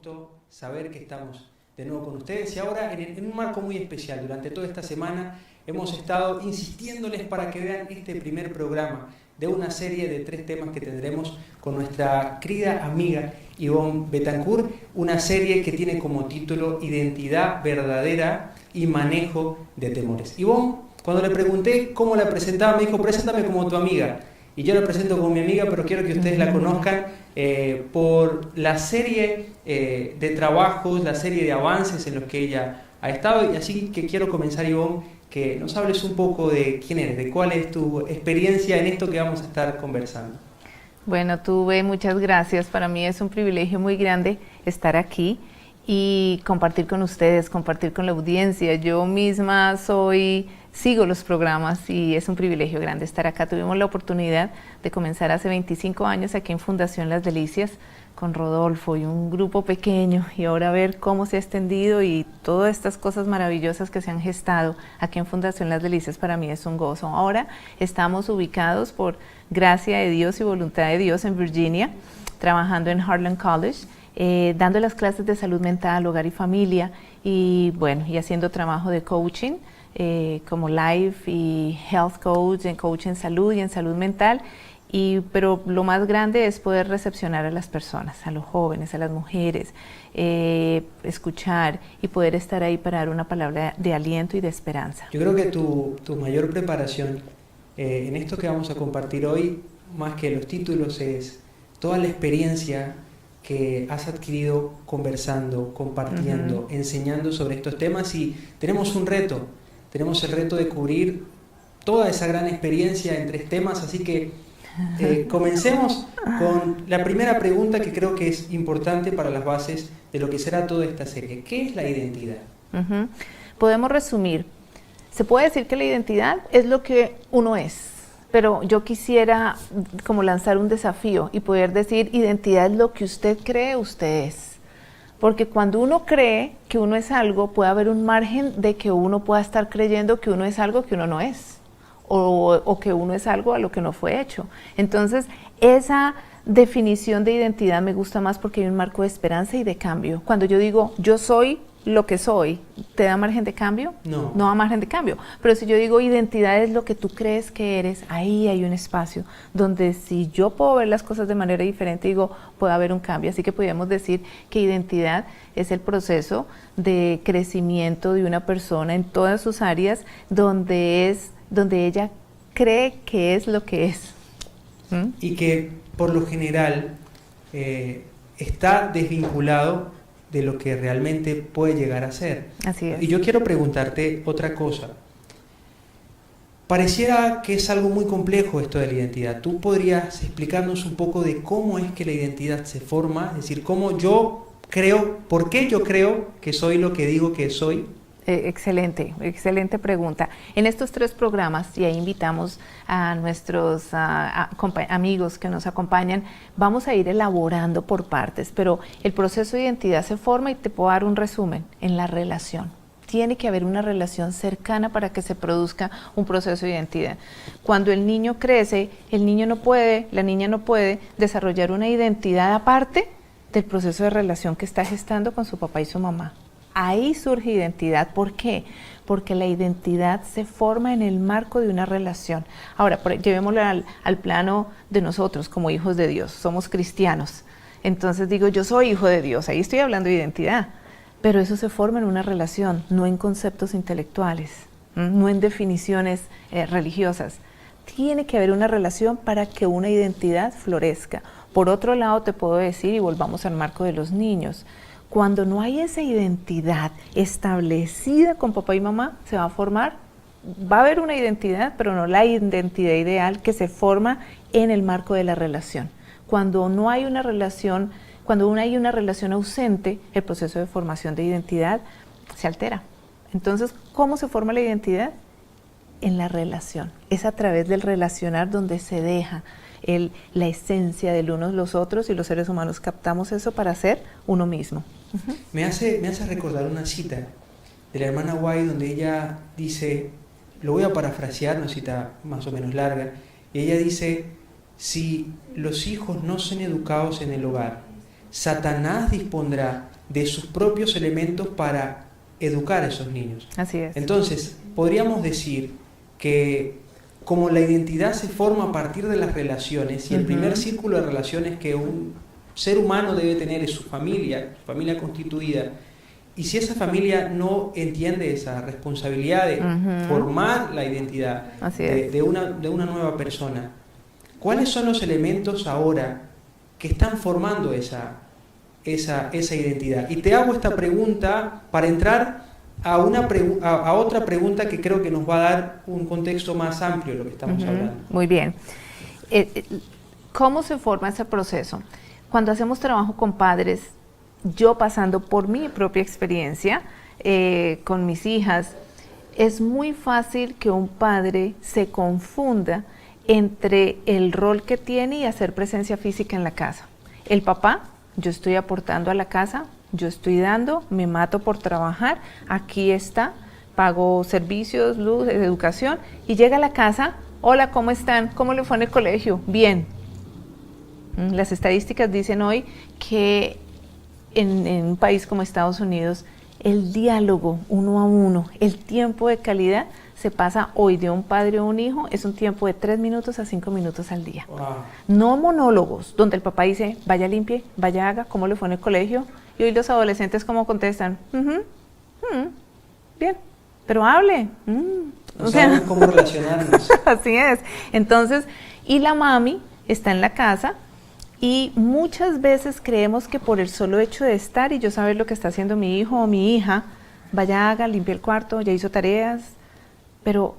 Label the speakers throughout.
Speaker 1: gusto saber que estamos de nuevo con ustedes y ahora en un marco muy especial. Durante toda esta semana hemos estado insistiéndoles para que vean este primer programa de una serie de 3 temas que tendremos con nuestra querida amiga Ivonne Betancourt, una serie que tiene como título Identidad verdadera y manejo de temores. Ivonne, cuando le pregunté cómo la presentaba, me dijo, preséntame como tu amiga. Y yo la presento como mi amiga, pero quiero que ustedes la conozcan por la serie de trabajos, la serie de avances en los que ella ha estado. Y así que quiero comenzar, Ivonne, que nos hables un poco de quién eres, de cuál es tu experiencia en esto que vamos a estar conversando.
Speaker 2: Bueno, Tuve, muchas gracias. Para mí es un privilegio muy grande estar aquí y compartir con ustedes, compartir con la audiencia. Yo misma sigo los programas y es un privilegio grande estar acá. Tuvimos la oportunidad de comenzar hace 25 años aquí en Fundación Las Delicias con Rodolfo y un grupo pequeño, y ahora ver cómo se ha extendido y todas estas cosas maravillosas que se han gestado aquí en Fundación Las Delicias, para mí es un gozo. Ahora estamos ubicados por gracia de Dios y voluntad de Dios en Virginia, trabajando en Harlan College, dando las clases de salud mental, hogar y familia, y bueno, y haciendo trabajo de coaching, como life y health coach, en coach en salud y en salud mental. Pero lo más grande es poder recepcionar a las personas, a los jóvenes, a las mujeres, escuchar y poder estar ahí para dar una palabra de aliento y de esperanza.
Speaker 1: Yo creo que tu mayor preparación en esto que vamos a compartir hoy, más que los títulos, es toda la experiencia que has adquirido conversando, compartiendo, enseñando sobre estos temas, y tenemos un reto, tenemos el reto de cubrir toda esa gran experiencia en 3 temas, así que comencemos con la primera pregunta que creo que es importante para las bases de lo que será toda esta serie. ¿Qué es la identidad?
Speaker 2: Podemos resumir. Se puede decir que la identidad es lo que uno es, pero yo quisiera como lanzar un desafío y poder decir, identidad es lo que usted cree usted es. Porque cuando uno cree que uno es algo, puede haber un margen de que uno pueda estar creyendo que uno es algo que uno no es. O que uno es algo a lo que no fue hecho. Entonces, esa definición de identidad me gusta más porque hay un marco de esperanza y de cambio. Cuando yo digo, yo soy lo que soy, ¿te da margen de cambio?
Speaker 1: No.
Speaker 2: No da margen de cambio. Pero si yo digo, identidad es lo que tú crees que eres, ahí hay un espacio donde si yo puedo ver las cosas de manera diferente, digo, puede haber un cambio. Así que podríamos decir que identidad es el proceso de crecimiento de una persona en todas sus áreas, donde ella cree que es lo que es.
Speaker 1: Y que por lo general está desvinculado de lo que realmente puede llegar a ser.
Speaker 2: Así es.
Speaker 1: Y yo quiero preguntarte otra cosa. Pareciera que es algo muy complejo esto de la identidad. ¿Tú podrías explicarnos un poco de cómo es que la identidad se forma? Es decir, cómo yo creo, por qué yo creo que soy lo que digo que soy.
Speaker 2: Excelente pregunta. En estos 3 programas, y ahí invitamos a nuestros amigos que nos acompañan, vamos a ir elaborando por partes, pero el proceso de identidad se forma, y te puedo dar un resumen, en la relación. Tiene que haber una relación cercana para que se produzca un proceso de identidad. Cuando el niño crece, la niña no puede desarrollar una identidad aparte del proceso de relación que está gestando con su papá y su mamá. Ahí surge identidad. ¿Por qué? Porque la identidad se forma en el marco de una relación. Ahora, llevémoslo al plano de nosotros como hijos de Dios. Somos cristianos. Entonces digo, yo soy hijo de Dios. Ahí estoy hablando de identidad. Pero eso se forma en una relación, no en conceptos intelectuales, no en definiciones religiosas. Tiene que haber una relación para que una identidad florezca. Por otro lado, te puedo decir, y volvamos al marco de los niños, cuando no hay esa identidad establecida con papá y mamá, se va a formar, va a haber una identidad, pero no la identidad ideal que se forma en el marco de la relación. Cuando no hay una relación, cuando hay una relación ausente, el proceso de formación de identidad se altera. Entonces, ¿cómo se forma la identidad? En la relación. Es a través del relacionar donde se deja la esencia del unos los otros, y los seres humanos captamos eso para ser uno mismo.
Speaker 1: Me hace recordar una cita de la hermana White donde ella dice, lo voy a parafrasear, una cita más o menos larga, y ella dice, si los hijos no son educados en el hogar, Satanás dispondrá de sus propios elementos para educar a esos niños.
Speaker 2: Así es.
Speaker 1: Entonces, podríamos decir que como la identidad se forma a partir de las relaciones, y el primer círculo de relaciones que un ser humano debe tener es su familia constituida, y si esa familia no entiende esa responsabilidad de formar la identidad de una nueva persona, ¿cuáles son los elementos ahora que están formando esa identidad? Y te hago esta pregunta para entrar a otra pregunta que creo que nos va a dar un contexto más amplio de lo que estamos hablando.
Speaker 2: Muy bien. ¿Cómo se forma ese proceso? Cuando hacemos trabajo con padres, yo pasando por mi propia experiencia con mis hijas, es muy fácil que un padre se confunda entre el rol que tiene y hacer presencia física en la casa. El papá, yo estoy aportando a la casa, yo estoy dando, me mato por trabajar, aquí está, pago servicios, luz, educación, y llega a la casa, hola, ¿cómo están? ¿Cómo le fue en el colegio? Bien. Las estadísticas dicen hoy que en un país como Estados Unidos, el diálogo uno a uno, el tiempo de calidad, se pasa hoy de un padre a un hijo, es un tiempo de 3 minutos a 5 minutos al día.
Speaker 1: Wow.
Speaker 2: No monólogos, donde el papá dice, vaya limpie, vaya haga, ¿cómo le fue en el colegio? Y hoy los adolescentes, ¿cómo contestan? Bien, pero hable.
Speaker 1: No sabemos cómo relacionarnos.
Speaker 2: Así es. Entonces, y la mami está en la casa, y muchas veces creemos que por el solo hecho de estar y yo saber lo que está haciendo mi hijo o mi hija, vaya, haga, limpie el cuarto, ya hizo tareas, pero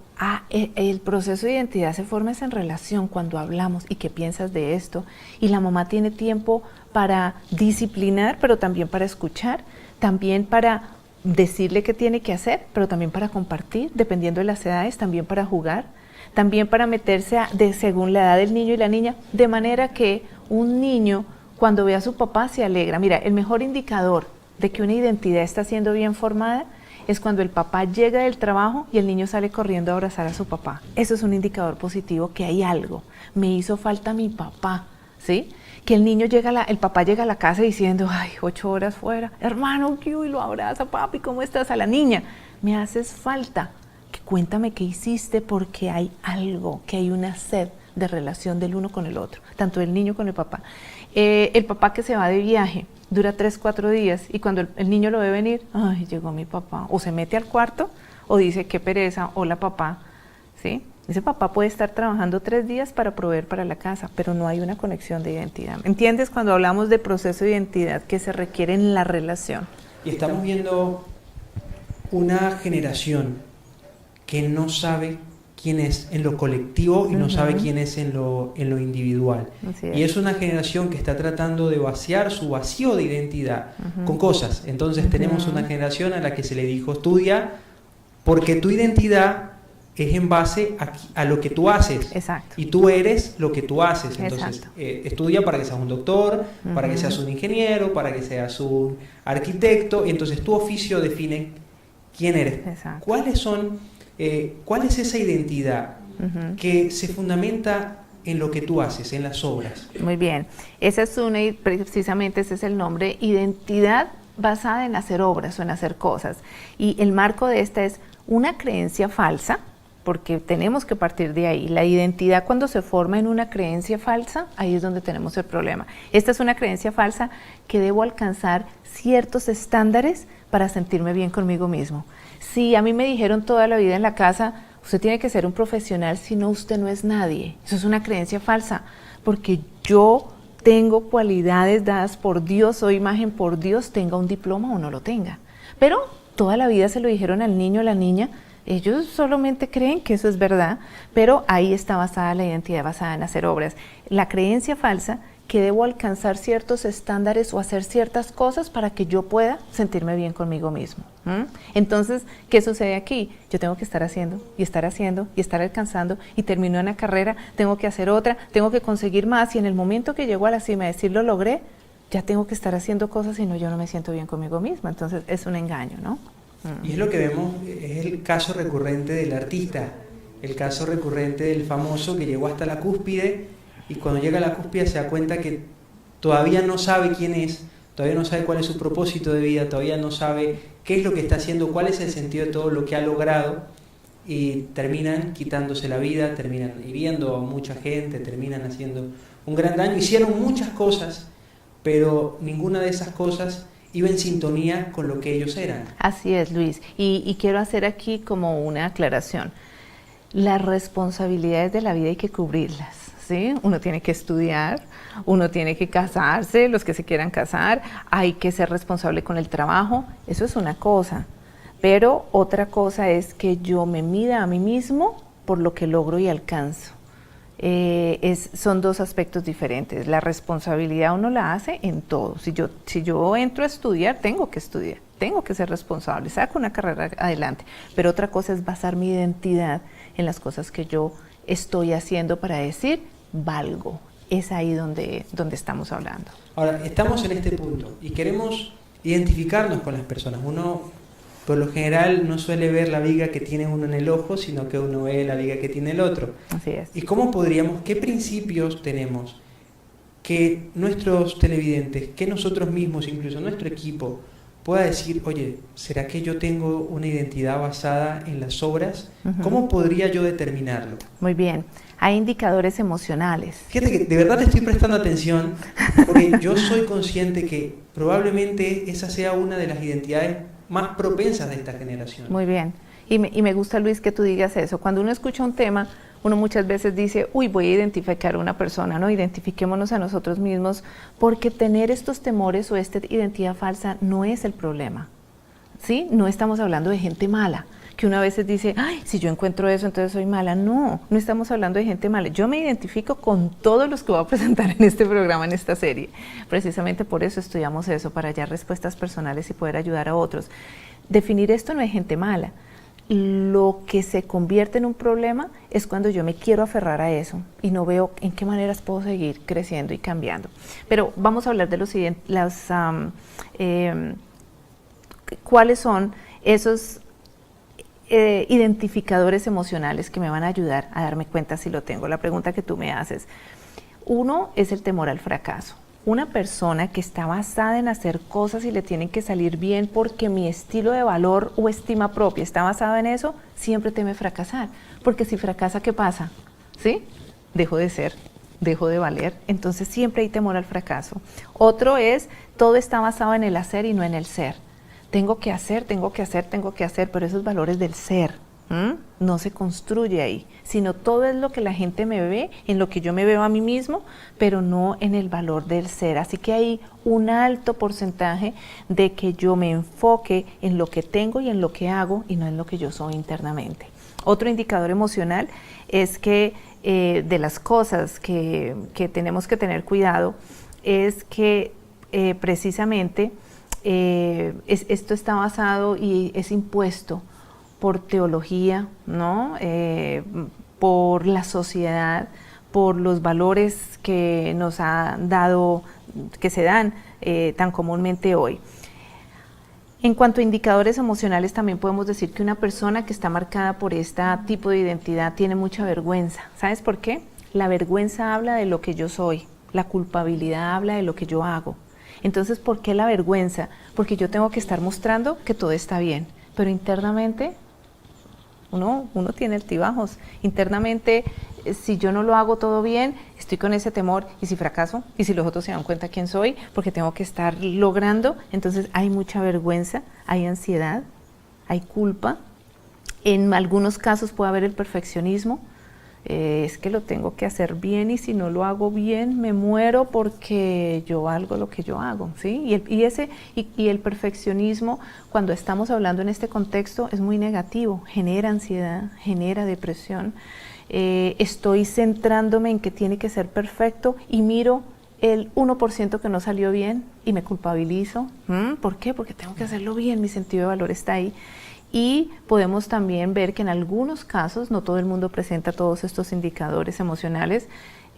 Speaker 2: el proceso de identidad se forma en relación cuando hablamos y qué piensas de esto, y la mamá tiene tiempo para disciplinar, pero también para escuchar, también para decirle qué tiene que hacer, pero también para compartir, dependiendo de las edades, también para jugar, también para meterse según la edad del niño y la niña, de manera que un niño cuando ve a su papá se alegra. Mira, el mejor indicador de que una identidad está siendo bien formada es cuando el papá llega del trabajo y el niño sale corriendo a abrazar a su papá. Eso es un indicador positivo que hay algo. Me hizo falta mi papá, ¿sí? Que el niño el papá llega a la casa diciendo, ay, 8 horas fuera, hermano, ¿qué? Y lo abraza, papi, ¿cómo estás? A la niña, me haces falta. Cuéntame qué hiciste, porque hay algo, que hay una sed de relación del uno con el otro, tanto el niño con el papá. El papá que se va de viaje, dura 3, 4 días, y cuando el niño lo ve venir, ay, llegó mi papá, o se mete al cuarto, o dice, qué pereza, hola papá, ¿sí? Ese papá puede estar trabajando 3 días para proveer para la casa, pero no hay una conexión de identidad. ¿Entiendes? Cuando hablamos de proceso de identidad que se requiere en la relación.
Speaker 1: Y estamos viendo una generación que no sabe quién es en lo colectivo y no sabe quién es en lo individual. Y es una generación que está tratando de vaciar su vacío de identidad con cosas. Entonces tenemos una generación a la que se le dijo, estudia, porque tu identidad es en base a lo que tú haces.
Speaker 2: Exacto.
Speaker 1: Y tú eres lo que tú haces. Entonces, estudia para que seas un doctor, para que seas un ingeniero, para que seas un arquitecto. Y entonces tu oficio define quién eres.
Speaker 2: Exacto.
Speaker 1: ¿Cuál es esa identidad que se fundamenta en lo que tú haces, en las obras?
Speaker 2: Muy bien. Esa es precisamente ese es el nombre, identidad basada en hacer obras o en hacer cosas. Y el marco de esta es una creencia falsa, porque tenemos que partir de ahí. La identidad, cuando se forma en una creencia falsa, ahí es donde tenemos el problema. Esta es una creencia falsa que debo alcanzar ciertos estándares para sentirme bien conmigo mismo. Si a mí me dijeron toda la vida en la casa, usted tiene que ser un profesional, si no, usted no es nadie. Eso es una creencia falsa, porque yo tengo cualidades dadas por Dios, soy imagen por Dios, tenga un diploma o no lo tenga. Pero toda la vida se lo dijeron al niño o la niña, ellos solamente creen que eso es verdad, pero ahí está basada la identidad, basada en hacer obras. La creencia falsa que debo alcanzar ciertos estándares o hacer ciertas cosas para que yo pueda sentirme bien conmigo mismo. Entonces, ¿qué sucede aquí? Yo tengo que estar haciendo y estar alcanzando, y termino una carrera, tengo que hacer otra, tengo que conseguir más, y en el momento que llego a la cima de decir lo logré, ya tengo que estar haciendo cosas, y no, yo no me siento bien conmigo misma. Entonces es un engaño, ¿no?
Speaker 1: Y es lo que vemos, es el caso recurrente del artista, el caso recurrente del famoso que llegó hasta la cúspide, y cuando llega a la cúspide se da cuenta que todavía no sabe quién es, todavía no sabe cuál es su propósito de vida, todavía no sabe qué es lo que está haciendo, cuál es el sentido de todo lo que ha logrado, y terminan quitándose la vida, terminan hiriendo a mucha gente, terminan haciendo un gran daño. Hicieron muchas cosas, pero ninguna de esas cosas iba en sintonía con lo que ellos eran.
Speaker 2: Así es, Luis. Y quiero hacer aquí como una aclaración. Las responsabilidades de la vida hay que cubrirlas, ¿sí? Uno tiene que estudiar, uno tiene que casarse, los que se quieran casar, hay que ser responsable con el trabajo, eso es una cosa. Pero otra cosa es que yo me mida a mí mismo por lo que logro y alcanzo. Son dos aspectos diferentes. La responsabilidad uno la hace en todo. Si yo entro a estudiar, tengo que ser responsable, saco una carrera adelante. Pero otra cosa es basar mi identidad en las cosas que yo estoy haciendo para decir, valgo. Es ahí donde estamos hablando.
Speaker 1: Ahora, estamos en este punto y queremos identificarnos con las personas. Uno, por lo general, no suele ver la viga que tiene uno en el ojo, sino que uno ve la viga que tiene el otro.
Speaker 2: Así es.
Speaker 1: ¿Y cómo podríamos, qué principios tenemos que nuestros televidentes, que nosotros mismos, incluso nuestro equipo, pueda decir, oye, ¿será que yo tengo una identidad basada en las obras? ¿Cómo podría yo determinarlo?
Speaker 2: Muy bien. Hay indicadores emocionales.
Speaker 1: Fíjate que de verdad te estoy prestando atención, porque yo soy consciente que probablemente esa sea una de las identidades más propensas de esta generación.
Speaker 2: Muy bien. Y me gusta, Luis, que tú digas eso. Cuando uno escucha un tema, uno muchas veces dice, uy, voy a identificar a una persona, ¿no? Identifiquémonos a nosotros mismos, porque tener estos temores o esta identidad falsa no es el problema, ¿sí? No estamos hablando de gente mala, que una vez dice, ay, si yo encuentro eso, entonces soy mala. No estamos hablando de gente mala. Yo me identifico con todos los que voy a presentar en este programa, en esta serie. Precisamente por eso estudiamos eso, para hallar respuestas personales y poder ayudar a otros. Definir esto no es gente mala. Lo que se convierte en un problema es cuando yo me quiero aferrar a eso y no veo en qué maneras puedo seguir creciendo y cambiando. Pero vamos a hablar de cuáles son esos identificadores emocionales que me van a ayudar a darme cuenta si lo tengo. La pregunta que tú me haces. Uno es el temor al fracaso. Una persona que está basada en hacer cosas y le tienen que salir bien porque mi estilo de valor o estima propia está basado en eso, siempre teme fracasar. Porque si fracasa, ¿qué pasa? ¿Sí? Dejo de ser, dejo de valer. Entonces siempre hay temor al fracaso. Otro es, todo está basado en el hacer y no en el ser. Tengo que hacer, pero esos valores del ser no se construye ahí, sino todo es lo que la gente me ve, en lo que yo me veo a mí mismo, pero no en el valor del ser. Así que hay un alto porcentaje de que yo me enfoque en lo que tengo y en lo que hago y no en lo que yo soy internamente. Otro indicador emocional es que de las cosas que tenemos que tener cuidado es que precisamente esto está basado y es impuesto por teología, ¿no? Por la sociedad, por los valores que nos ha dado, que se dan tan comúnmente hoy. En cuanto a indicadores emocionales, también podemos decir que una persona que está marcada por este tipo de identidad tiene mucha vergüenza. ¿Sabes por qué? La vergüenza habla de lo que yo soy, la culpabilidad habla de lo que yo hago. Entonces, ¿por qué la vergüenza? Porque yo tengo que estar mostrando que todo está bien, pero internamente uno tiene altibajos. Internamente, si yo no lo hago todo bien, estoy con ese temor, y si fracaso, y si los otros se dan cuenta quién soy, porque tengo que estar logrando. Entonces hay mucha vergüenza, hay ansiedad, hay culpa. En algunos casos puede haber el perfeccionismo. Es que lo tengo que hacer bien y si no lo hago bien me muero porque yo valgo lo que yo hago, ¿sí? Y el perfeccionismo, cuando estamos hablando en este contexto, es muy negativo, genera ansiedad, genera depresión. Estoy centrándome en que tiene que ser perfecto y miro el 1% que no salió bien y me culpabilizo. ¿Por qué? Porque tengo que hacerlo bien, mi sentido de valor está ahí. Y podemos también ver que en algunos casos, no todo el mundo presenta todos estos indicadores emocionales,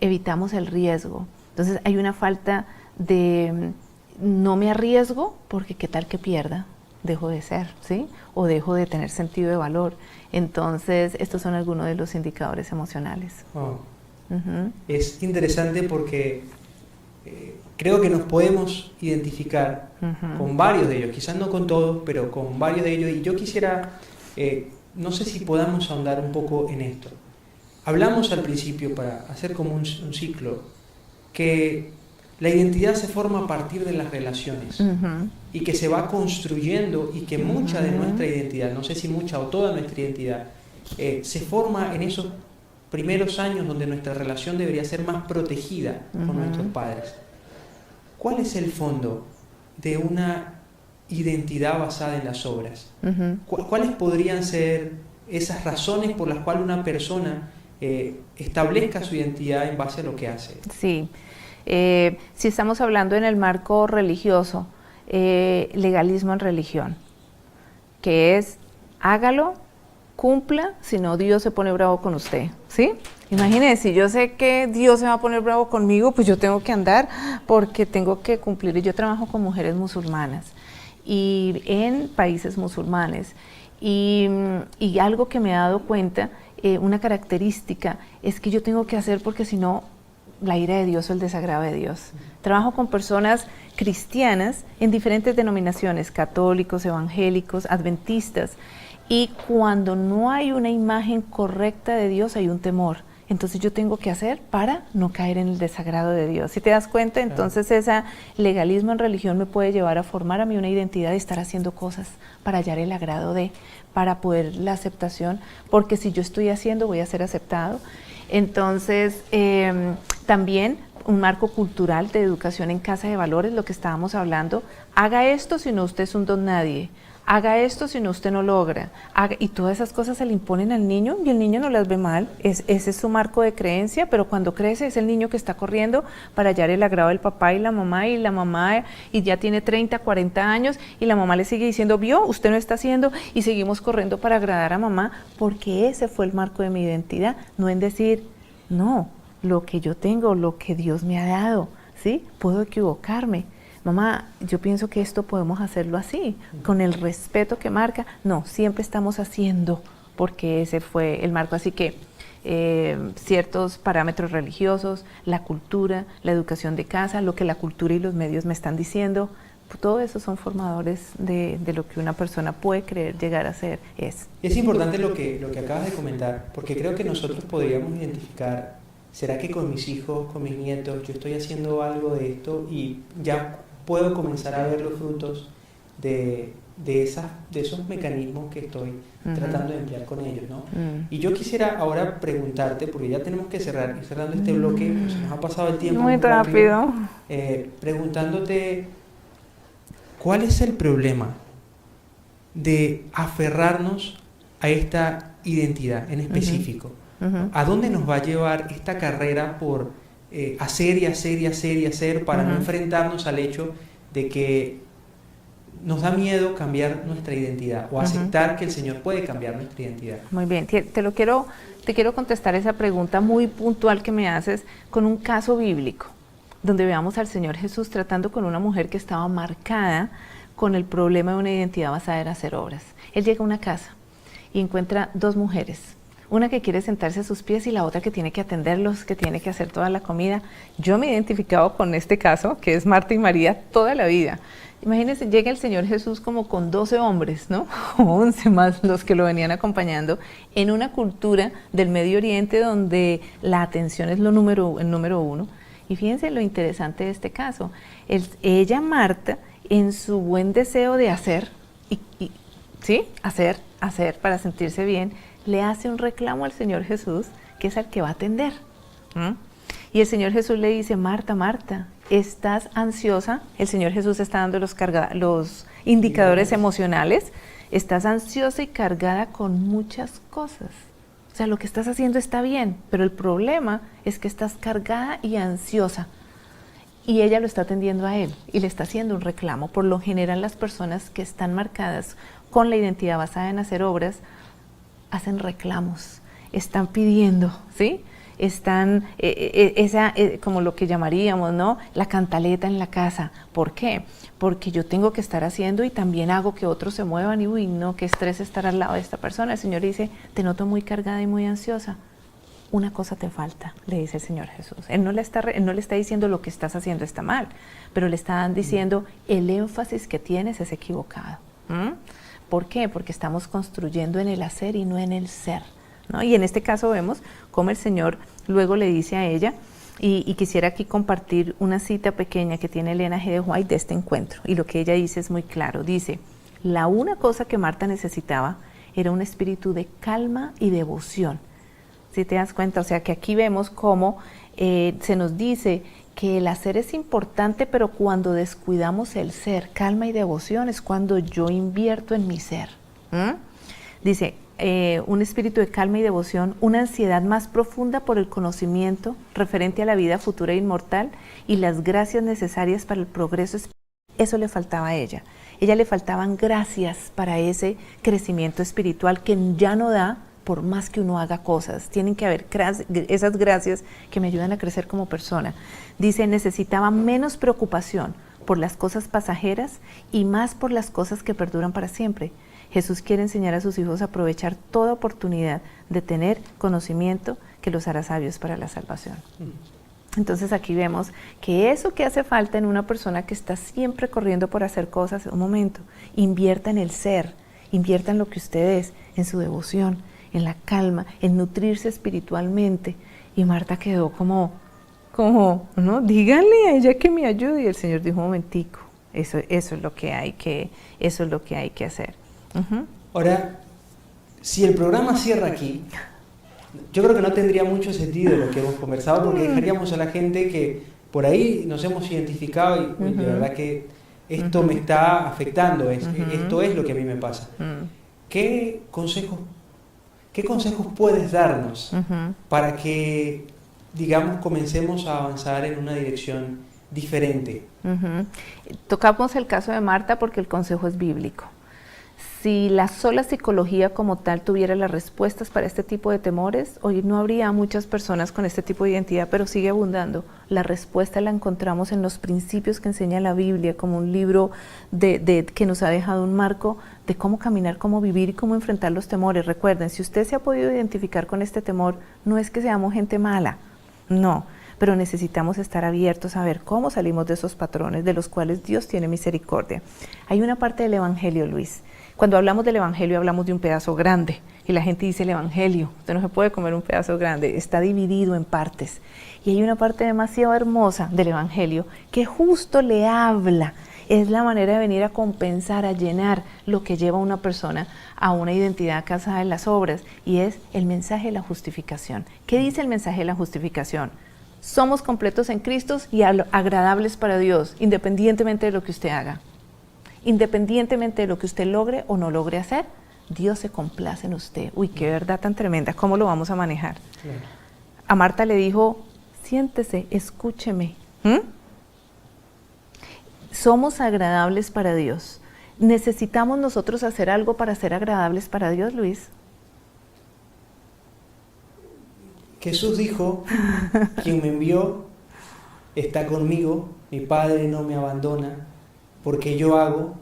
Speaker 2: evitamos el riesgo. Entonces hay una falta de no me arriesgo porque qué tal que pierda, dejo de ser, ¿sí? O dejo de tener sentido de valor. Entonces estos son algunos de los indicadores emocionales.
Speaker 1: Es interesante porque creo que nos podemos identificar con varios de ellos, quizás no con todos, pero con varios de ellos. Y yo quisiera, no sé si podamos ahondar un poco en esto. Hablamos al principio, para hacer como un ciclo, que la identidad se forma a partir de las relaciones y que se va construyendo, y que mucha de nuestra identidad, no sé si mucha o toda nuestra identidad, se forma en esos primeros años donde nuestra relación debería ser más protegida con nuestros padres. ¿Cuál es el fondo de una identidad basada en las obras? ¿Cuáles podrían ser esas razones por las cuales una persona establezca su identidad en base a lo que hace?
Speaker 2: Sí, si estamos hablando en el marco religioso, legalismo en religión, que es hágalo, cumpla, si no Dios se pone bravo con usted, ¿sí? Imagínense, si yo sé que Dios se va a poner bravo conmigo, pues yo tengo que andar porque tengo que cumplir. Y yo trabajo con mujeres musulmanas y en países musulmanes, y algo que me he dado cuenta, una característica, es que yo tengo que hacer porque si no, la ira de Dios o el desagrado de Dios. Trabajo con personas cristianas en diferentes denominaciones, católicos, evangélicos, adventistas, y cuando no hay una imagen correcta de Dios hay un temor. Entonces yo tengo que hacer para no caer en el desagrado de Dios. Si te das cuenta, entonces ese legalismo en religión me puede llevar a formar a mí una identidad de estar haciendo cosas para hallar el agrado de, para poder la aceptación, porque si yo estoy haciendo voy a ser aceptado. Entonces también un marco cultural de educación en casa de valores, lo que estábamos hablando, haga esto si no usted es un don nadie. Haga esto si no usted no logra, y todas esas cosas se le imponen al niño y el niño no las ve mal, ese es su marco de creencia, pero cuando crece es el niño que está corriendo para hallar el agrado del papá y la mamá y ya tiene 30, 40 años y la mamá le sigue diciendo, vio, usted no está haciendo, y seguimos corriendo para agradar a mamá, porque ese fue el marco de mi identidad, no en decir, no, lo que yo tengo, lo que Dios me ha dado, ¿sí? Puedo equivocarme. Mamá, yo pienso que esto podemos hacerlo así, con el respeto que marca. No, siempre estamos haciendo, porque ese fue el marco. Así que ciertos parámetros religiosos, la cultura, la educación de casa, lo que la cultura y los medios me están diciendo, todo eso son formadores de lo que una persona puede creer llegar a ser.
Speaker 1: Es importante lo que acabas de comentar, porque creo que nosotros podríamos identificar, ¿será que con mis hijos, con mis nietos, yo estoy haciendo algo de esto y ya puedo comenzar a ver los frutos de esos mecanismos que estoy tratando de emplear con ellos, ¿no? Y yo quisiera ahora preguntarte, porque ya tenemos que ir cerrando este bloque, pues se nos ha pasado el tiempo
Speaker 2: muy rápido.
Speaker 1: Preguntándote, ¿cuál es el problema de aferrarnos a esta identidad en específico? ¿A dónde nos va a llevar esta carrera por hacer y hacer y hacer y hacer para no enfrentarnos al hecho de que nos da miedo cambiar nuestra identidad o aceptar que el Señor puede cambiar nuestra identidad?
Speaker 2: Muy bien, te quiero contestar esa pregunta muy puntual que me haces con un caso bíblico, donde veamos al Señor Jesús tratando con una mujer que estaba marcada con el problema de una identidad basada en hacer obras. Él llega a una casa y encuentra dos mujeres, una que quiere sentarse a sus pies y la otra que tiene que atenderlos, que tiene que hacer toda la comida. Yo me he identificado con este caso, que es Marta y María, toda la vida. Imagínense, llega el Señor Jesús como con 12 hombres, ¿no? O 11 más los que lo venían acompañando, en una cultura del Medio Oriente donde la atención es el número uno. Y fíjense lo interesante de este caso. Ella, Marta, en su buen deseo de hacer, ¿sí? Hacer para sentirse bien, le hace un reclamo al Señor Jesús, que es al que va a atender. Y el Señor Jesús le dice, Marta, Marta, ¿estás ansiosa? El Señor Jesús está dando los indicadores emocionales. Estás ansiosa y cargada con muchas cosas. O sea, lo que estás haciendo está bien, pero el problema es que estás cargada y ansiosa. Y ella lo está atendiendo a él y le está haciendo un reclamo. Por lo general, las personas que están marcadas con la identidad basada en hacer obras, hacen reclamos, están pidiendo, ¿sí? Están, como lo que llamaríamos, ¿no? La cantaleta en la casa. ¿Por qué? Porque yo tengo que estar haciendo y también hago que otros se muevan y, uy, no, qué estrés estar al lado de esta persona. El Señor dice, te noto muy cargada y muy ansiosa. una cosa te falta, le dice el Señor Jesús. Él no le está diciendo lo que estás haciendo está mal, pero le está diciendo el énfasis que tienes es equivocado. ¿Por qué? Porque estamos construyendo en el hacer y no en el ser, ¿no? Y en este caso vemos cómo el Señor luego le dice a ella, y quisiera aquí compartir una cita pequeña que tiene Elena G. de White de este encuentro, y lo que ella dice es muy claro. Dice, la una cosa que Marta necesitaba era un espíritu de calma y devoción. ¿Sí te das cuenta? O sea que aquí vemos cómo se nos dice que el hacer es importante, pero cuando descuidamos el ser, calma y devoción, es cuando yo invierto en mi ser. Dice, un espíritu de calma y devoción, una ansiedad más profunda por el conocimiento referente a la vida futura e inmortal y las gracias necesarias para el progreso espiritual. Eso le faltaba a ella. Ella le faltaban gracias para ese crecimiento espiritual que ya no da por más que uno haga cosas. Tienen que haber esas gracias que me ayudan a crecer como persona. Dice, necesitaba menos preocupación por las cosas pasajeras y más por las cosas que perduran para siempre. Jesús quiere enseñar a sus hijos a aprovechar toda oportunidad de tener conocimiento que los hará sabios para la salvación. Entonces aquí vemos que eso que hace falta en una persona que está siempre corriendo por hacer cosas, un momento, invierta en el ser, invierta en lo que usted es, en su devoción, en la calma, en nutrirse espiritualmente. Y Marta quedó como, ¿no? Díganle a ella que me ayude. Y el Señor dijo, un momentico, eso es lo que hay que hacer.
Speaker 1: Ahora, si el programa cierra aquí, yo creo que no tendría mucho sentido lo que hemos conversado, porque dejaríamos a la gente que por ahí nos hemos identificado y de verdad que esto me está afectando, esto es lo que a mí me pasa. ¿Qué consejos puedes darnos para que, digamos, comencemos a avanzar en una dirección diferente?
Speaker 2: Tocamos el caso de Marta porque el consejo es bíblico. Si la sola psicología como tal tuviera las respuestas para este tipo de temores, hoy no habría muchas personas con este tipo de identidad, pero sigue abundando. La respuesta la encontramos en los principios que enseña la Biblia, como un libro que nos ha dejado un marco de cómo caminar, cómo vivir y cómo enfrentar los temores. Recuerden, si usted se ha podido identificar con este temor, no es que seamos gente mala, no, pero necesitamos estar abiertos a ver cómo salimos de esos patrones de los cuales Dios tiene misericordia. Hay una parte del Evangelio, Luis. Cuando hablamos del Evangelio hablamos de un pedazo grande y la gente dice el Evangelio, usted no se puede comer un pedazo grande, está dividido en partes. Y hay una parte demasiado hermosa del Evangelio que justo le habla, es la manera de venir a compensar, a llenar lo que lleva a una persona a una identidad casada en las obras, y es el mensaje de la justificación. ¿Qué dice el mensaje de la justificación? Somos completos en Cristo y agradables para Dios, independientemente de lo que usted haga. Independientemente de lo que usted logre o no logre hacer, Dios se complace en usted. Uy, qué verdad tan tremenda, ¿cómo lo vamos a manejar? Claro. A Marta le dijo, siéntese, escúcheme. Somos agradables para Dios. ¿Necesitamos nosotros hacer algo para ser agradables para Dios, Luis?
Speaker 1: Jesús dijo, quien me envió está conmigo, mi Padre no me abandona, porque yo hago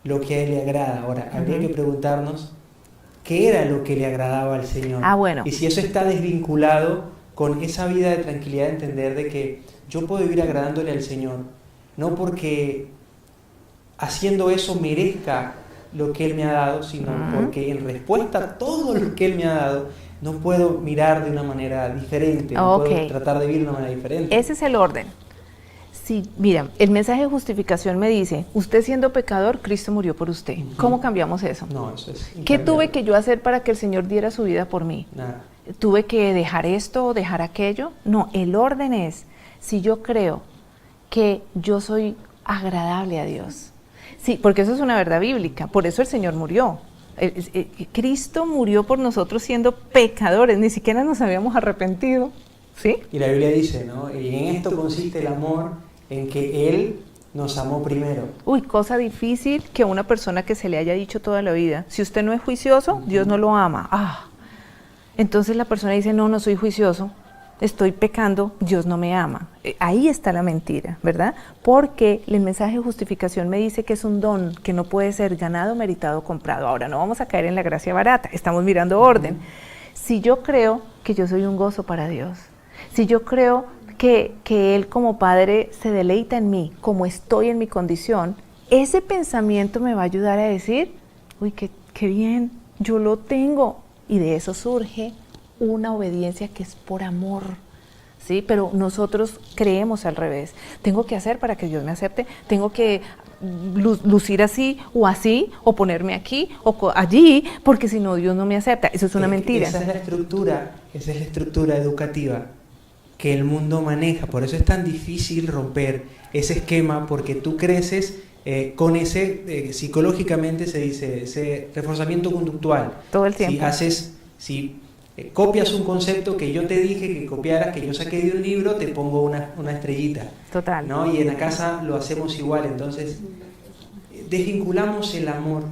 Speaker 1: lo que a Él le agrada. Ahora, habría que preguntarnos qué era lo que le agradaba al Señor.
Speaker 2: Bueno.
Speaker 1: Y si eso está desvinculado con esa vida de tranquilidad, de entender de que yo puedo vivir agradándole al Señor, no porque haciendo eso merezca lo que Él me ha dado, sino porque en respuesta a todo lo que Él me ha dado, no puedo mirar de una manera diferente, no puedo tratar de vivir de una manera diferente.
Speaker 2: Ese es el orden. Sí, mira, el mensaje de justificación me dice, usted siendo pecador, Cristo murió por usted. ¿Cómo cambiamos eso?
Speaker 1: No, eso es
Speaker 2: ¿Qué tuve que yo hacer para que el Señor diera su vida por mí?
Speaker 1: Nada.
Speaker 2: ¿Tuve que dejar esto o dejar aquello? No, el orden es, si yo creo que yo soy agradable a Dios. Sí, porque eso es una verdad bíblica, por eso el Señor murió. Cristo murió por nosotros siendo pecadores, ni siquiera nos habíamos arrepentido. ¿Sí?
Speaker 1: Y la Biblia dice, ¿no? Y en esto consiste el amor, en que Él nos amó primero.
Speaker 2: Uy, cosa difícil que a una persona que se le haya dicho toda la vida, si usted no es juicioso, Dios no lo ama. Entonces la persona dice, no soy juicioso, estoy pecando, Dios no me ama. Ahí está la mentira, ¿verdad? Porque el mensaje de justificación me dice que es un don que no puede ser ganado, meritado, comprado. Ahora, no vamos a caer en la gracia barata, estamos mirando orden. si yo creo que yo soy un gozo para Dios, si yo creo que Él como Padre se deleita en mí, como estoy en mi condición, ese pensamiento me va a ayudar a decir, uy, qué bien, yo lo tengo. Y de eso surge una obediencia que es por amor, ¿sí? Pero nosotros creemos al revés. Tengo que hacer para que Dios me acepte, tengo que lucir así, o ponerme aquí, o allí, porque si no, Dios no me acepta. Eso es una mentira.
Speaker 1: Esa es la estructura educativa que el mundo maneja. Por eso es tan difícil romper ese esquema, porque tú creces con ese, psicológicamente se dice, ese reforzamiento conductual.
Speaker 2: Todo el tiempo.
Speaker 1: Si copias un concepto que yo te dije que copiaras, que yo saqué de un libro, te pongo una estrellita.
Speaker 2: Total.
Speaker 1: ¿No? Y en la casa lo hacemos igual. Entonces, desvinculamos el amor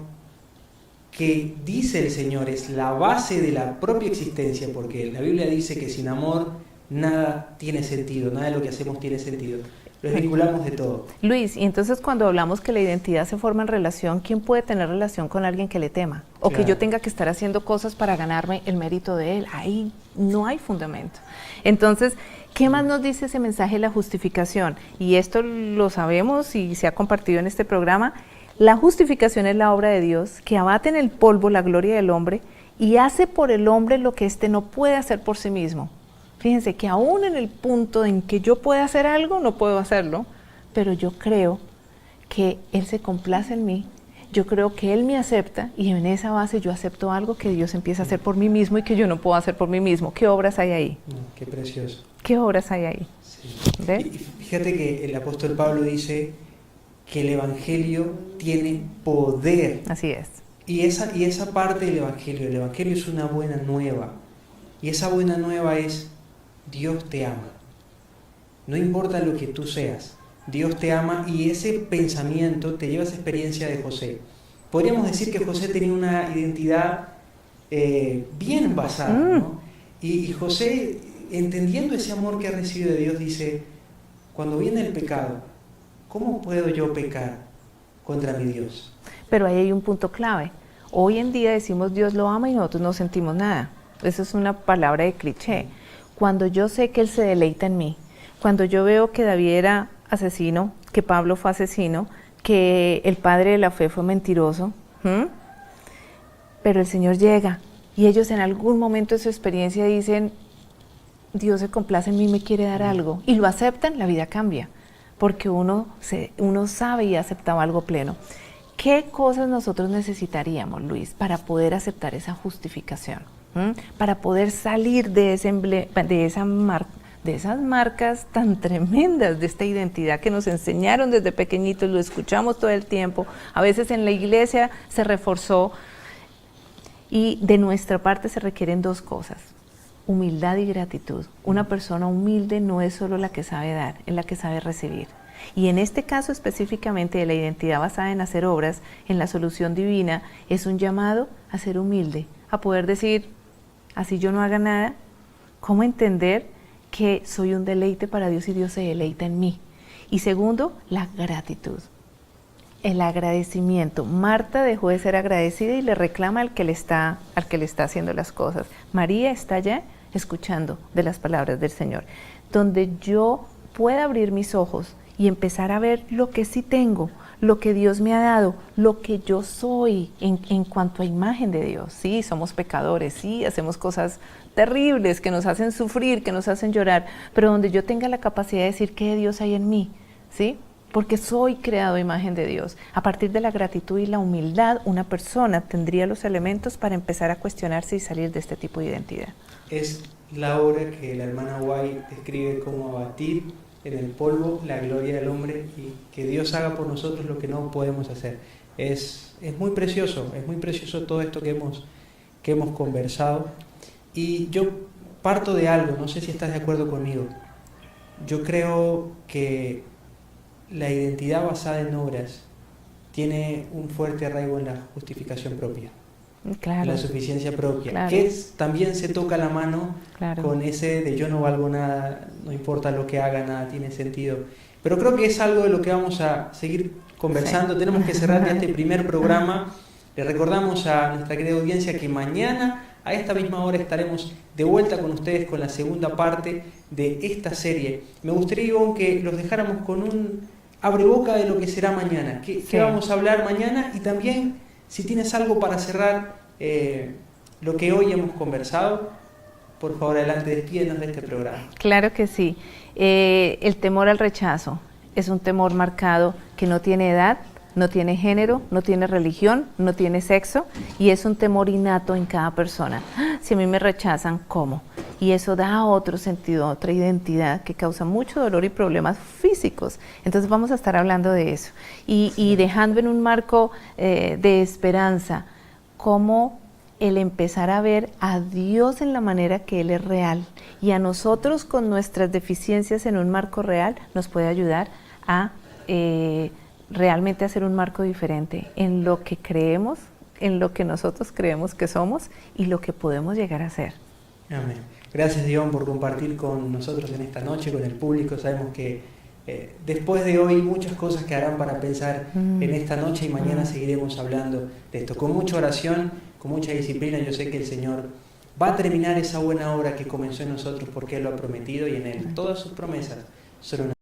Speaker 1: que dice el Señor es la base de la propia existencia, porque la Biblia dice que sin amor nada tiene sentido, nada de lo que hacemos tiene sentido. Lo desvinculamos de todo.
Speaker 2: Luis, y entonces cuando hablamos que la identidad se forma en relación, ¿quién puede tener relación con alguien que le tema? O claro, que yo tenga que estar haciendo cosas para ganarme el mérito de él. Ahí no hay fundamento. Entonces, ¿qué más nos dice ese mensaje de la justificación? Y esto lo sabemos y se ha compartido en este programa. La justificación es la obra de Dios que abate en el polvo la gloria del hombre y hace por el hombre lo que éste no puede hacer por sí mismo. Fíjense que aún en el punto en que yo pueda hacer algo, no puedo hacerlo, pero yo creo que Él se complace en mí, yo creo que Él me acepta y en esa base yo acepto algo que Dios empieza a hacer por mí mismo y que yo no puedo hacer por mí mismo. ¿Qué obras hay ahí?
Speaker 1: Qué precioso.
Speaker 2: ¿Qué obras hay ahí?
Speaker 1: Sí.
Speaker 2: ¿Ves?
Speaker 1: Y fíjate que el apóstol Pablo dice que el Evangelio tiene poder.
Speaker 2: Así es.
Speaker 1: Y esa parte del Evangelio es una buena nueva. Y esa buena nueva es: Dios te ama. No importa lo que tú seas, Dios te ama, y ese pensamiento te lleva a esa experiencia de José. Podríamos decir que José tenía una identidad bien basada, ¿no? Y José, entendiendo ese amor que ha recibido de Dios, dice: cuando viene el pecado, ¿cómo puedo yo pecar contra mi Dios?
Speaker 2: Pero ahí hay un punto clave. Hoy en día decimos Dios lo ama y nosotros no sentimos nada. Eso es una palabra de cliché. Cuando yo sé que Él se deleita en mí, cuando yo veo que David era asesino, que Pablo fue asesino, que el padre de la fe fue mentiroso, pero el Señor llega y ellos en algún momento de su experiencia dicen: Dios se complace en mí, me quiere dar algo, y lo aceptan, la vida cambia, porque uno sabe y ha aceptado algo pleno. ¿Qué cosas nosotros necesitaríamos, Luis, para poder aceptar esa justificación? Para poder salir de esas marcas tan tremendas de esta identidad que nos enseñaron desde pequeñitos, lo escuchamos todo el tiempo, a veces en la iglesia se reforzó, y de nuestra parte se requieren dos cosas: humildad y gratitud. Una persona humilde no es solo la que sabe dar, es la que sabe recibir. Y en este caso específicamente de la identidad basada en hacer obras, en la solución divina, es un llamado a ser humilde, a poder decir: así yo no haga nada, ¿cómo entender que soy un deleite para Dios y Dios se deleita en mí? Y segundo, la gratitud, el agradecimiento. Marta dejó de ser agradecida y le reclama al que le está haciendo las cosas. María está ya escuchando de las palabras del Señor. Donde yo pueda abrir mis ojos y empezar a ver lo que sí tengo, lo que Dios me ha dado, lo que yo soy en cuanto a imagen de Dios. Sí, somos pecadores, sí, hacemos cosas terribles que nos hacen sufrir, que nos hacen llorar, pero donde yo tenga la capacidad de decir qué de Dios hay en mí, ¿sí? Porque soy creado a imagen de Dios. A partir de la gratitud y la humildad, una persona tendría los elementos para empezar a cuestionarse y salir de este tipo de identidad.
Speaker 1: Es la obra que la hermana White describe como abatir en el polvo la gloria del hombre y que Dios haga por nosotros lo que no podemos hacer. Es muy precioso todo esto que hemos conversado. Y yo parto de algo, no sé si estás de acuerdo conmigo. Yo creo que la identidad basada en obras tiene un fuerte arraigo en la justificación propia.
Speaker 2: Claro.
Speaker 1: La suficiencia propia,
Speaker 2: claro.
Speaker 1: Que también se toca la mano, claro, con ese de yo no valgo nada, no importa lo que haga, nada tiene sentido. Pero creo que es algo de lo que vamos a seguir conversando. Sí. Tenemos que cerrar ya este primer programa. Le recordamos a nuestra querida audiencia que mañana a esta misma hora estaremos de vuelta con ustedes con la segunda parte de esta serie. Me gustaría, Ivonne, que los dejáramos con un abreboca de lo que será mañana. ¿Qué vamos a hablar mañana? Y también, si tienes algo para cerrar lo que hoy hemos conversado, por favor, adelante, despídenos de este programa.
Speaker 2: Claro que sí. El temor al rechazo es un temor marcado que no tiene edad, no tiene género, no tiene religión, no tiene sexo, y es un temor innato en cada persona. Si a mí me rechazan, ¿cómo? Y eso da otro sentido, otra identidad que causa mucho dolor y problemas físicos. Entonces vamos a estar hablando de eso y dejando en un marco de esperanza cómo el empezar a ver a Dios en la manera que Él es real y a nosotros con nuestras deficiencias en un marco real nos puede ayudar a realmente hacer un marco diferente en lo que creemos, en lo que nosotros creemos que somos y lo que podemos llegar a ser.
Speaker 1: Amén. Gracias, Ivonne, por compartir con nosotros en esta noche, con el público. Sabemos que después de hoy muchas cosas quedarán para pensar en esta noche y mañana seguiremos hablando de esto. Con mucha oración, con mucha disciplina, yo sé que el Señor va a terminar esa buena obra que comenzó en nosotros porque Él lo ha prometido y en Él todas sus promesas son una